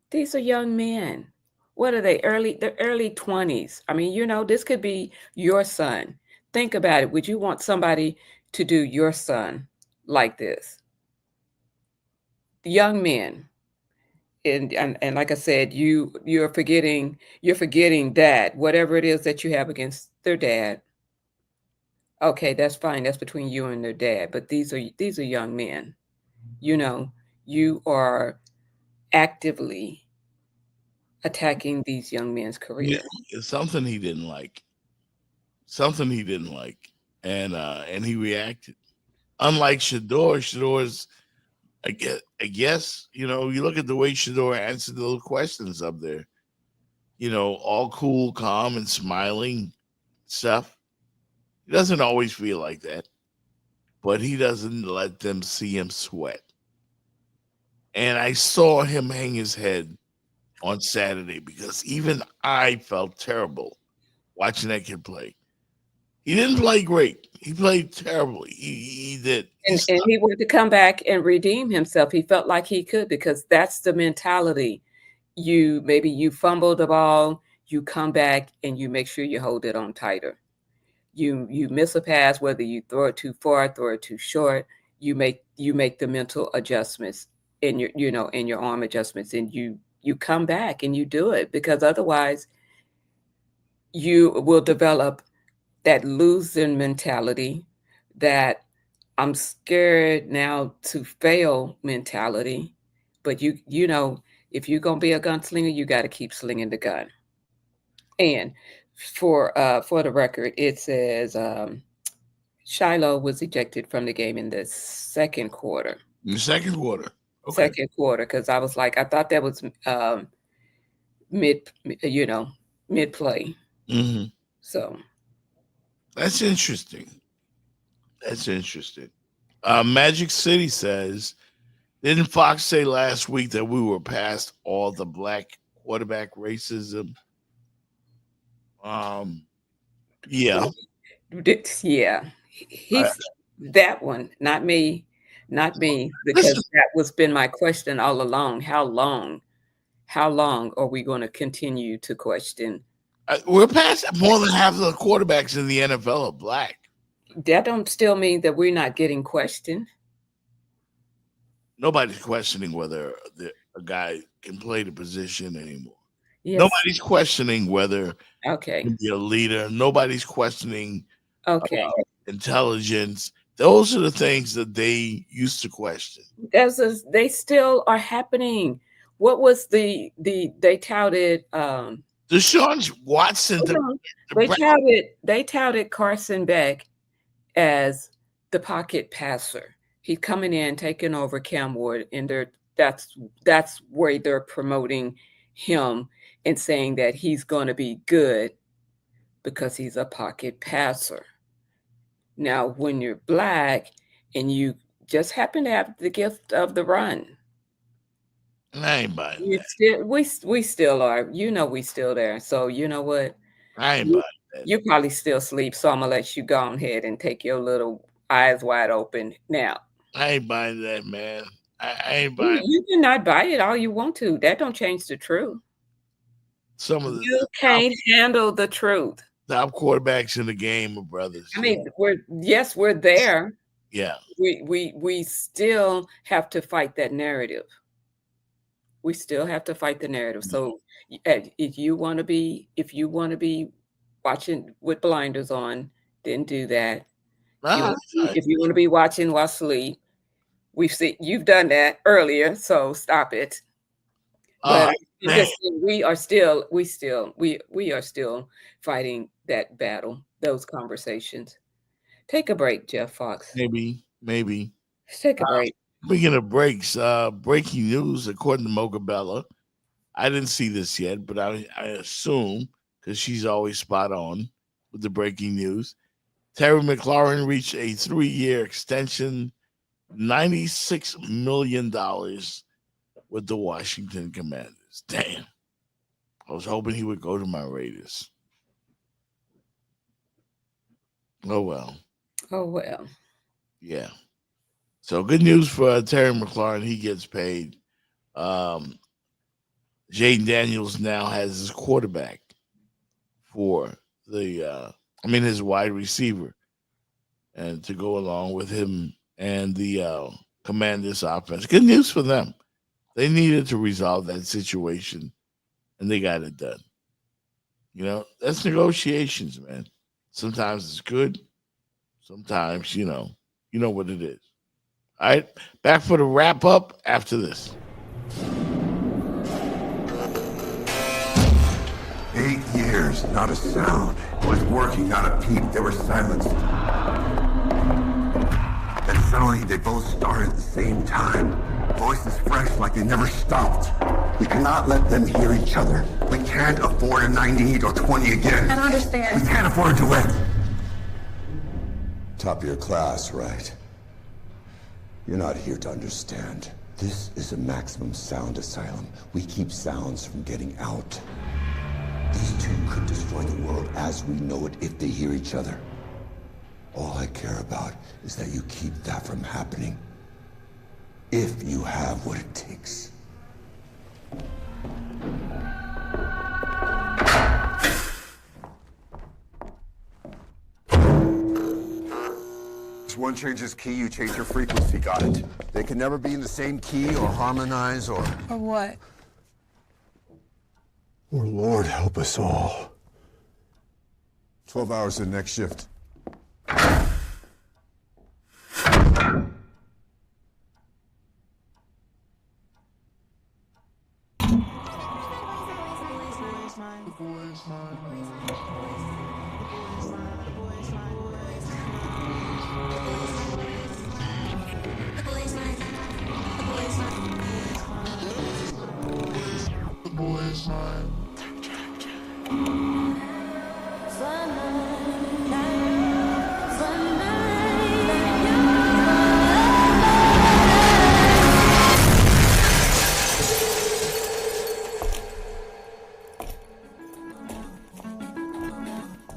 These are young men. What are they? The early 20s. I mean, this could be your son. Think about it. Would you want somebody to do your son like this? Young men. And like I said, you're forgetting dad, whatever it is that you have against their dad. Okay, that's fine. That's between you and their dad. But these are young men. You are actively attacking these young men's career. Yeah, it's something he didn't like. Something he didn't like. And he reacted. Unlike Shador's I guess, you look at the way Shador answered those questions up there. All cool, calm, and smiling stuff. He doesn't always feel like that, but he doesn't let them see him sweat. And I saw him hang his head on Saturday because even I felt terrible watching that kid play. He didn't play great. He played terribly. He did. And he wanted to come back and redeem himself. He felt like he could because that's the mentality. Maybe you fumbled the ball, you come back and you make sure you hold it on tighter. You miss a pass, whether you throw it too far, throw it too short, you make the mental adjustments in your arm adjustments, and you come back and you do it, because otherwise you will develop that losing mentality, that I'm scared now to fail mentality. But if you're going to be a gunslinger, you got to keep slinging the gun. And for the record, it says Shiloh was ejected from the game in the second quarter. In the second quarter. Okay. Second quarter, because I was like, I thought that was mid play. Mm-hmm. So that's interesting. Magic City says, didn't Fox say last week that we were past all the black quarterback racism? Yeah. Yeah. He's that one, not me, because that was been my question all along. How long are we going to continue to question? We're past more than half of the quarterbacks in the NFL are black. That don't still mean that we're not getting questioned. Nobody's questioning whether a guy can play the position anymore. Yes. Nobody's questioning whether he can be a leader. Nobody's questioning intelligence. Those are the things that they used to question. They still are happening. What was they touted? Deshaun Watson. They touted Carson Beck as the pocket passer. He's coming in, taking over Cam Ward, and that's where they're promoting him and saying that he's going to be good because he's a pocket passer. Now, when you're black and you just happen to have the gift of the run, I ain't buying that. We still are. We still there. So you know what? I ain't buying that. You probably still sleep, so I'm gonna let you go ahead and take your little eyes wide open now. I ain't buying that, man. I ain't buying. You can not buy it all you want to. That don't change the truth. You can't handle the truth. Top quarterbacks in the game are brothers. I mean, we're there. Yeah. We still have to fight that narrative. We still have to fight the narrative. So if you want to be watching with blinders on, then do that. If you want to be watching while asleep, you've done that earlier, so stop it. But we are still fighting that battle, those conversations. Take a break, Jeff Fox. Maybe. Let's take a break. Speaking of breaks, breaking news, according to Mocha Bella. I didn't see this yet, but I assume, because she's always spot on with the breaking news, Terry McLaurin reached a 3-year extension, $96 million with the Washington Commanders. Damn. I was hoping he would go to my Raiders. Oh, well. Yeah. So good news for Terry McLaurin. He gets paid. Jaden Daniels now has his quarterback for his wide receiver, and to go along with him and the Commanders offense. Good news for them. They needed to resolve that situation, and they got it done. That's negotiations, man. Sometimes it's good. Sometimes, you know what it is. All right, back for the wrap up after this. 8 years, not a sound. It was working, not a peep. They were silenced. And suddenly they both started at the same time. Voices fresh like they never stopped. We cannot let them hear each other. We can't afford a 98 or 20 again. I don't understand. We can't afford to win. Top of your class, right? You're not here to understand. This is a maximum sound asylum. We keep sounds from getting out. These two could destroy the world as we know it if they hear each other. All I care about is that you keep that from happening. If you have what it takes. As one changes key, you change your frequency. Got it? They can never be in the same key or harmonize or... Or what? Or Lord help us all. 12 hours in next shift.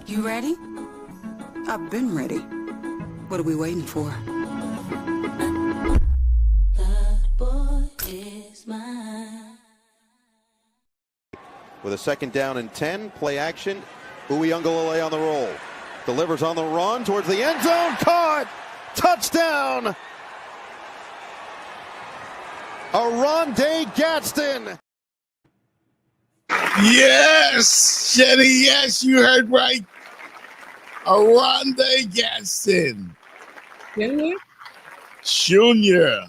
You ready? I've been ready. What are we waiting for? With a second down and 10, play action. Uiagalelei on the roll. Delivers on the run towards the end zone. Caught! Touchdown! Oronde Gadsden. Yes, Jenny, yes, you heard right. Oronde Gadsden. Junior.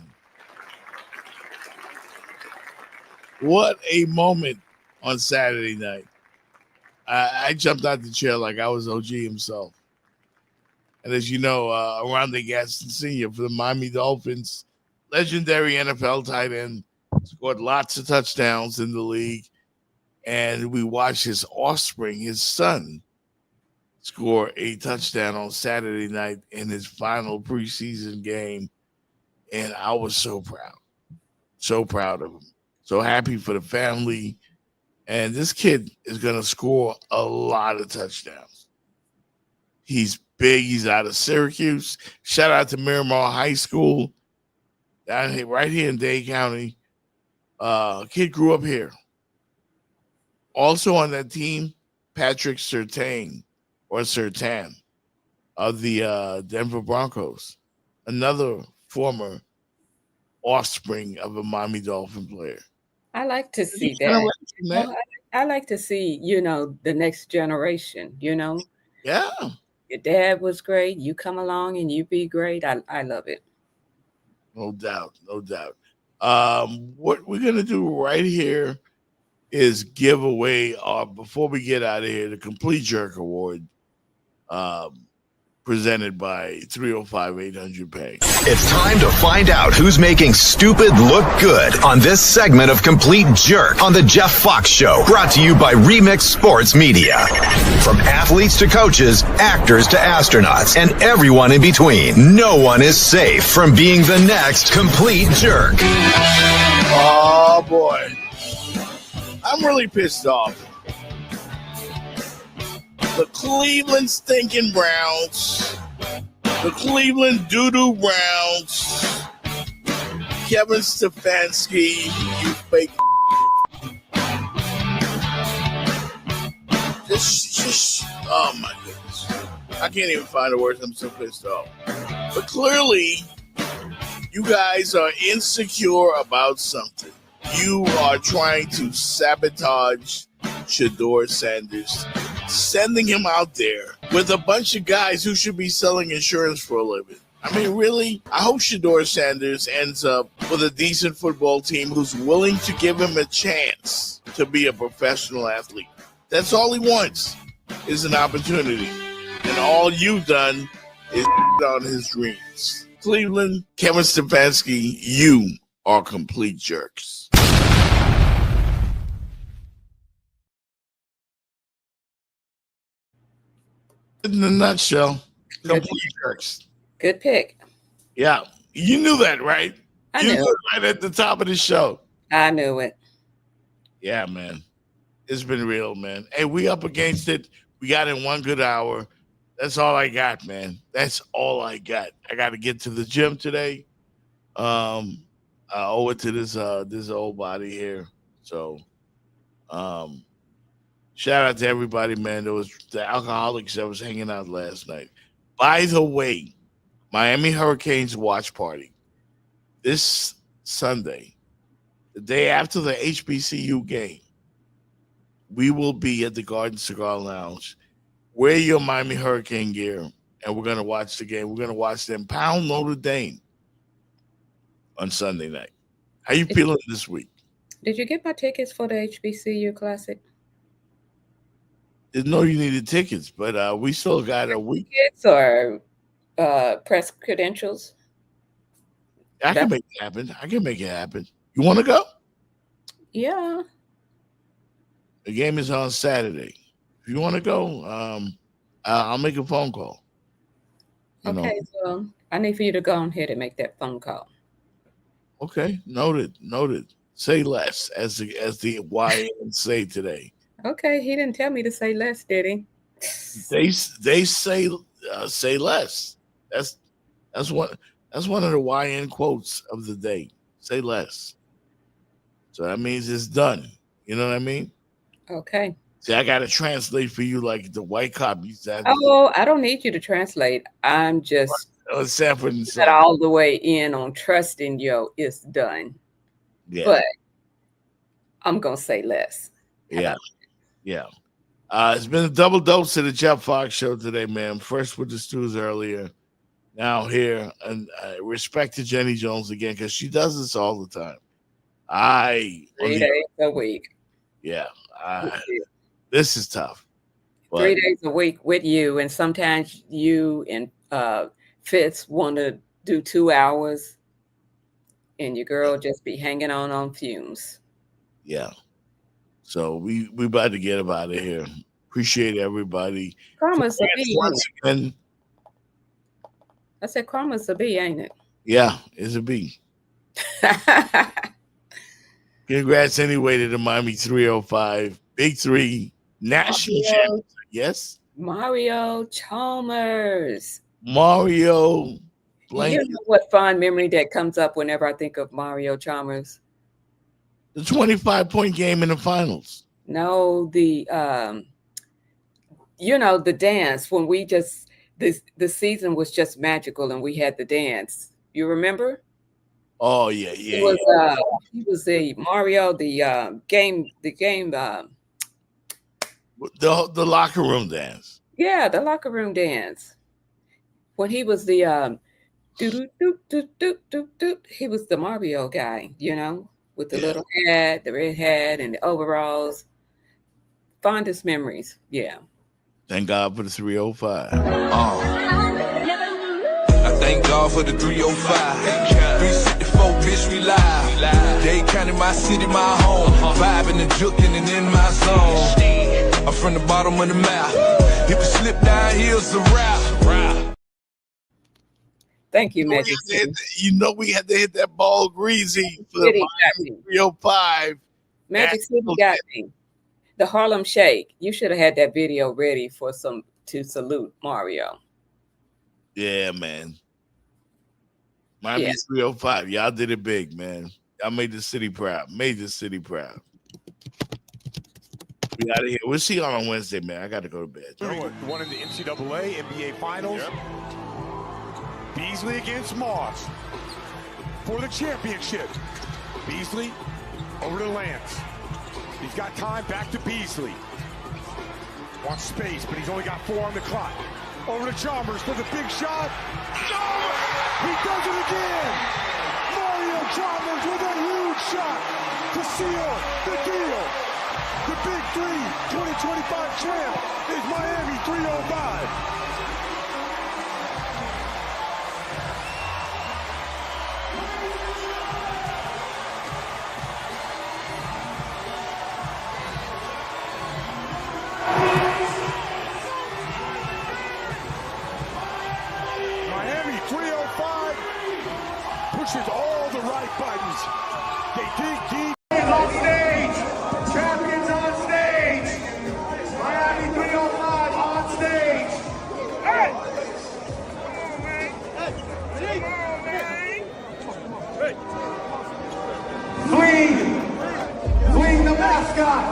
What a moment on Saturday night. I jumped out the chair like I was OG himself. And as you know, Oronde Gadsden Sr. for the Miami Dolphins, legendary NFL tight end, scored lots of touchdowns in the league. And we watched his offspring, his son, score a touchdown on Saturday night in his final preseason game. And I was so proud. So proud of him. So happy for the family. And this kid is going to score a lot of touchdowns. He's big. He's out of Syracuse. Shout out to Miramar High School down here, right here in Dade County. Kid grew up here. Also on that team, Patrick Surtain of the Denver Broncos, another former offspring of a Miami Dolphin player. I like to see that. I like to see, the next generation, Yeah. Your dad was great. You come along and you be great. I love it. No doubt. No doubt. What we're going to do right here is give away, before we get out of here, the Complete Jerk Award, presented by 305-800-PAY. It's time to find out who's making stupid look good on this segment of Complete Jerk on the Jeff Fox Show, brought to you by Remix Sports Media. From athletes to coaches, actors to astronauts, and everyone in between, no one is safe from being the next Complete Jerk. Oh, boy. I'm really pissed off. The Cleveland stinking Browns The Cleveland Doo-Doo Browns. Kevin Stefanski, you fake. Just, oh my goodness. I can't even find the words. I'm so pissed off. But clearly, you guys are insecure about something. You are trying to sabotage Shedeur Sanders, sending him out there with a bunch of guys who should be selling insurance for a living. I mean, really? I hope Shedeur Sanders ends up with a decent football team who's willing to give him a chance to be a professional athlete. That's all he wants is an opportunity. And all you've done is on his dreams. Cleveland, Kevin Stefanski, you are complete jerks. In a nutshell, complete jerks. Good pick. Yeah. You knew that, right? I you knew knew it right at the top of the show. I knew it. Yeah, man. It's been real, man. Hey, we up against it. We got in 1 good hour. That's all I got, man. That's all I got. I got to get to the gym today. I owe it to this old body here. So, shout out to everybody, man. There was the alcoholics that was hanging out last night. By the way, Miami Hurricanes watch party this Sunday, the day after the HBCU game. We will be at the Garden Cigar Lounge. Wear your Miami Hurricane gear, and we're going to watch the game. We're going to watch them pound Notre Dame on Sunday night. How you feeling this week? Did you get my tickets for the HBCU Classic? Didn't know you needed tickets, but we still got a week. Tickets or press credentials? I can make it happen. You want to go? Yeah. The game is on Saturday. If you want to go, I'll make a phone call. Okay, so I need for you to go ahead and make that phone call. Okay, noted. Say less, as the YN say today. Okay, he didn't tell me to say less, did he? They say less. That's one of the YN quotes of the day. Say less. So that means it's done. You know what I mean? Okay. See, I got to translate for you like the white cop used to. Oh, I don't need you to translate. I'm just not all the way in on trusting you. It's done. Yeah. But I'm going to say less. Yeah. It's been a double dose of the Jeff Fox Show today, man. First with the Stews earlier. Now here. And respect to Jenny Jones again, because she does this all the time. 3 days a week. Yeah. This is tough. But 3 days a week with you, and sometimes you and Fitz want to do 2 hours, and your girl just be hanging on fumes. Yeah. So we about to get up out of here. Appreciate everybody. Karma's a bee. Once again. I said karma's a bee, ain't it? Yeah, it's a bee. Congrats anyway to the Miami 305. Big Three national champions. Yes. Mario Chalmers. Mario Blank. You know what fond memory that comes up whenever I think of Mario Chalmers? The 25-point game in the finals. No, the dance when we just the season was just magical and we had the dance. You remember? Oh yeah. He was the Mario, the game the locker room dance. Yeah, the locker room dance. When he was the he was the Mario guy, with the little hat, the red hat, and the overalls. Fondest memories, yeah. Thank God for the 305. I thank God for the 305. 364, bitch, we live. Dade County, my city, my home. Vibing and juking and in my zone. I'm from the bottom of the map. If you slip down, here's a rap. Thank you, Magic. We had to hit that ball greasy for the 305. Magic City got me. The Harlem Shake. You should have had that video ready to salute Mario. Yeah, man. Miami 305. Y'all did it big, man. Y'all made the city proud. Made the city proud. We out of here. We'll see y'all on Wednesday, man. I got to go to bed. One in the NCAA, NBA Finals. Yep. Beasley against Moss for the championship. Beasley over to Lance. He's got time, back to Beasley. Wants space, but he's only got 4 on the clock. Over to Chalmers for the big shot. Chalmers! He does it again! Mario Chalmers with a huge shot to seal the deal. The Big Three 2025 champ is Miami 305. Miami 305 pushes all the right buttons. They dig deep. On stage! Champions on stage! Miami 305 on stage! Hey! Fling the mascot!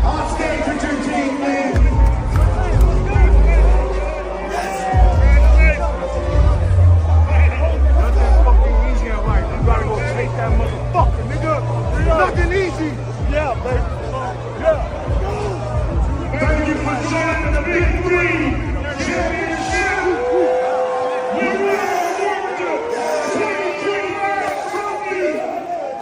On stage with your team, man! Nothing easy. Yeah, baby. Yeah. Thank you for joining the Big Three Championship. We will award the 2025 trophy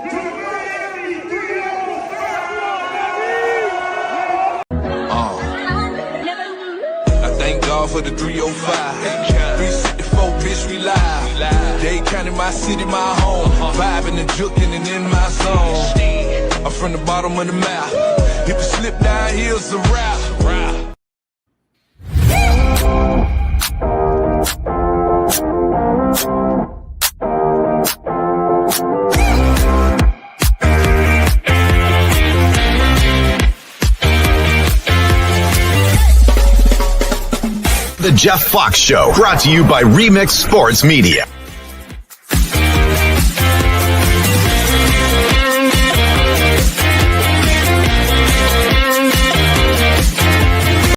to Miami 305. I thank God for the 305. 364, bitch, we live. Dade County, my city, my home. Vibing and juking and in my zone. I'm from the bottom of the map. If you slip down, here's a rap. The Jeff Fox Show, brought to you by Remix Sports Media.